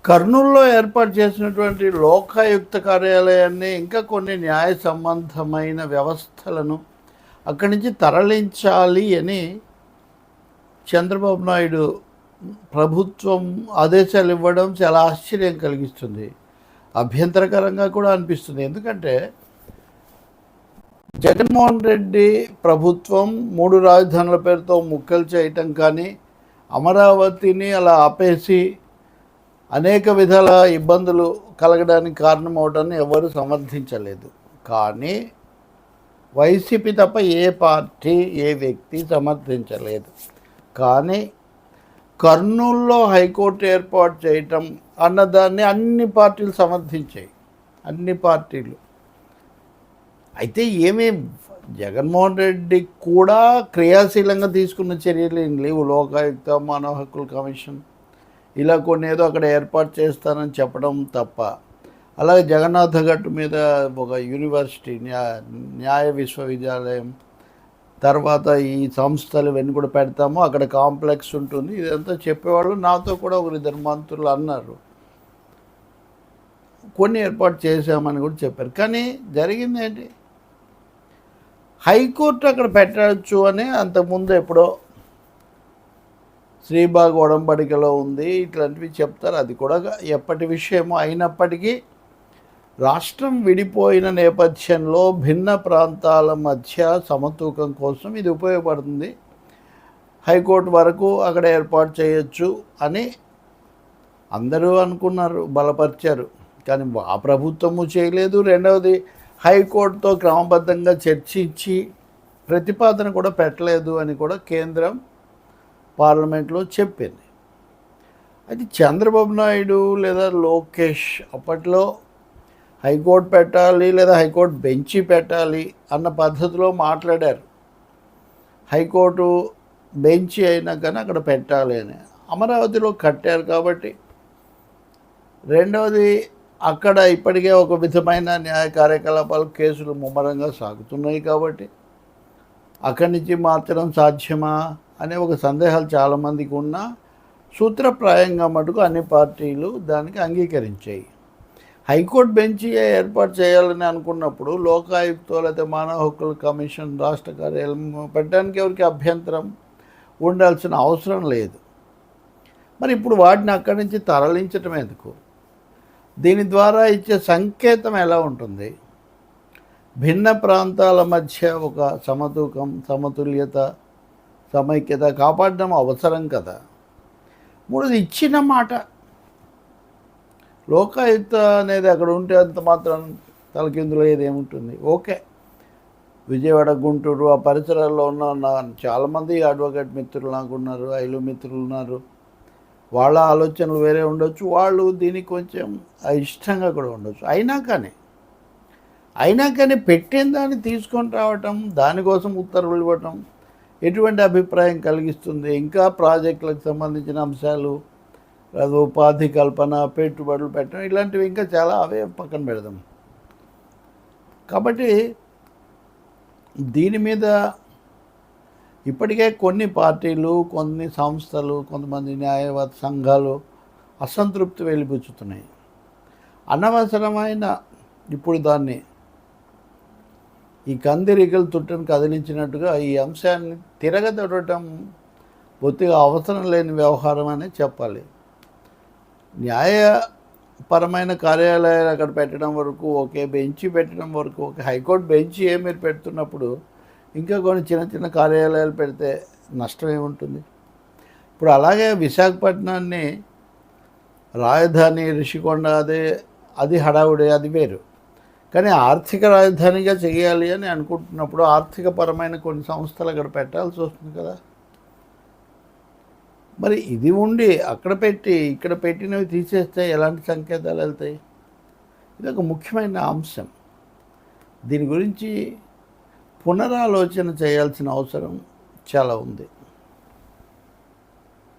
కర్నూలులో ఏర్పాటు చేసినటువంటి లోకాయుక్త కార్యాలయాన్ని ఇంకా కొన్ని న్యాయ సంబంధమైన వ్యవస్థలను అక్కడి నుంచి తరలించాలి అని చంద్రబాబు నాయుడు ప్రభుత్వం ఆదేశాలు ఇవ్వడం చాలా ఆశ్చర్యం కలిగిస్తుంది, అభ్యంతరకరంగా కూడా అనిపిస్తుంది. ఎందుకంటే జగన్మోహన్ రెడ్డి ప్రభుత్వం 3 రాజధానుల పేరుతో ముక్కలు చేయటం కానీ, అమరావతిని అలా ఆపేసి అనేక విధాల ఇబ్బందులు కలగడానికి కారణమవడాన్ని ఎవరు సమర్థించలేదు. కానీ వైసీపీ తప్ప ఏ పార్టీ ఏ వ్యక్తి సమర్థించలేదు. కానీ కర్నూలులో హైకోర్టు ఏర్పాటు చేయటం అన్నదాన్ని అన్ని పార్టీలు సమర్థించాయి, అన్ని పార్టీలు. అయితే ఏమీ జగన్మోహన్ రెడ్డి కూడా క్రియాశీలంగా తీసుకున్న చర్యలు ఏం లేవు. లోకాయుక్త, మానవ హక్కుల కమిషన్ ఇలా కొన్ని ఏదో అక్కడ ఏర్పాటు చేస్తానని చెప్పడం తప్ప. అలాగే జగన్నాథ గట్టు మీద ఒక యూనివర్సిటీ, న్యాయ విశ్వవిద్యాలయం, తర్వాత ఈ సంస్థలు ఇవన్నీ కూడా పెడతాము, అక్కడ కాంప్లెక్స్ ఉంటుంది, ఇదంతా చెప్పేవాళ్ళు. నాతో కూడా 1-2 మంత్రులు అన్నారు, కొన్ని ఏర్పాటు చేసామని కూడా చెప్పారు. కానీ జరిగింది ఏంటి? హైకోర్టు అక్కడ పెట్టవచ్చు అని అంతకుముందు ఎప్పుడో శ్రీబాగ్ ఒడంబడికలో ఉంది, ఇట్లాంటివి చెప్తారు. అది కూడా ఎప్పటి విషయమో అయినప్పటికీ రాష్ట్రం విడిపోయిన నేపథ్యంలో భిన్న ప్రాంతాల మధ్య సమతూకం కోసం ఇది ఉపయోగపడుతుంది, హైకోర్టు వరకు అక్కడ ఏర్పాటు చేయొచ్చు అని అందరూ అనుకున్నారు, బలపరిచారు. కానీ ఆ ప్రభుత్వము చేయలేదు. రెండవది, హైకోర్టుతో క్రమబద్ధంగా చర్చించి ప్రతిపాదన కూడా పెట్టలేదు అని కూడా కేంద్రం పార్లమెంట్లో చెప్పింది. అయితే చంద్రబాబు నాయుడు లేదా లోకేష్ అప్పట్లో హైకోర్టు పెట్టాలి లేదా హైకోర్టు బెంచి పెట్టాలి అన్న పద్ధతిలో మాట్లాడారు. హైకోర్టు బెంచి అయినా కానీ అక్కడ పెట్టాలి అని అమరావతిలో కట్టారు. కాబట్టి రెండవది, అక్కడ ఇప్పటికే ఒక విధమైన న్యాయ కార్యకలాపాలు, కేసులు ముమ్మరంగా సాగుతున్నాయి. కాబట్టి అక్కడి నుంచి మార్చడం సాధ్యమా అనే ఒక సందేహాలు చాలామందికి ఉన్నా సూత్రప్రాయంగా మటుకు అన్ని పార్టీలు దానికి అంగీకరించాయి. హైకోర్టు బెంచి ఏర్పాటు చేయాలని అనుకున్నప్పుడు లోకాయుక్త లేకపోతే మానవ హక్కుల కమిషన్ రాష్ట్ర కార్యాలయం పెట్టడానికి ఎవరికి అభ్యంతరం ఉండాల్సిన అవసరం లేదు. మరి ఇప్పుడు వాటిని అక్కడి నుంచి తరలించటం ఎందుకు? దీని ద్వారా ఇచ్చే సంకేతం ఎలా ఉంటుంది? భిన్న ప్రాంతాల మధ్య ఒక సమతూకం, సమతుల్యత, సమైక్యత కాపాడడం అవసరం కదా. మూడోది, ఇచ్చిన మాట. లోకాయుక్త అనేది అక్కడ ఉంటే అంత మాత్రం తలకిందులో ఏదేముంటుంది? ఓకే, విజయవాడ, గుంటూరు ఆ పరిసరాల్లో ఉన్న చాలామంది అడ్వకేట్ మిత్రులు నాకున్నారు, ఐలు మిత్రులు ఉన్నారు. వాళ్ళ ఆలోచనలు వేరే ఉండొచ్చు, వాళ్ళు దీనికి కొంచెం ఇష్టంగా కూడా ఉండొచ్చు. అయినా కానీ పెట్టిన దాన్ని తీసుకొని రావటం, దానికోసం ఉత్తర్వులు ఇవ్వటం ఎటువంటి అభిప్రాయం కలిగిస్తుంది? ఇంకా ప్రాజెక్టులకు సంబంధించిన అంశాలు, ఉపాధి కల్పన, పెట్టుబడులు పెట్టడం, ఇలాంటివి ఇంకా చాలా, అవే పక్కన పెడదాం. కాబట్టి దీని మీద ఇప్పటికే కొన్ని పార్టీలు, కొన్ని సంస్థలు, కొంతమంది న్యాయవాద సంఘాలు అసంతృప్తి వెలిబుచ్చుతున్నాయి. అనవసరమైన ఇప్పుడు దాన్ని ఈ కందిరీగలు తుట్టను కదిలించినట్టుగా ఈ అంశాన్ని తిరగదొడటం బొత్తిగా అవసరం లేని వ్యవహారం అనే చెప్పాలి. న్యాయపరమైన కార్యాలయాలు అక్కడ పెట్టడం వరకు ఓకే, బెంచి పెట్టడం వరకు ఓకే. హైకోర్టు బెంచి మీరు పెడుతున్నప్పుడు ఇంకా కొన్ని చిన్న చిన్న కార్యాలయాలు పెడితే నష్టం ఏముంటుంది? ఇప్పుడు అలాగే విశాఖపట్నాన్ని రాజధాని, రిషికొండ, అది హడావుడి, అది వేరు. కానీ ఆర్థిక రాజధానిగా చేయాలి అని అనుకుంటున్నప్పుడు ఆర్థికపరమైన కొన్ని సంస్థలు అక్కడ పెట్టాల్సి వస్తుంది కదా. మరి ఇది ఉండి అక్కడ పెట్టి ఇక్కడ పెట్టినవి తీసేస్తే ఎలాంటి సంకేతాలు వెళ్తాయి? ఇది ఒక ముఖ్యమైన అంశం. దీని గురించి పునరాలోచన చేయాల్సిన అవసరం చాలా ఉంది.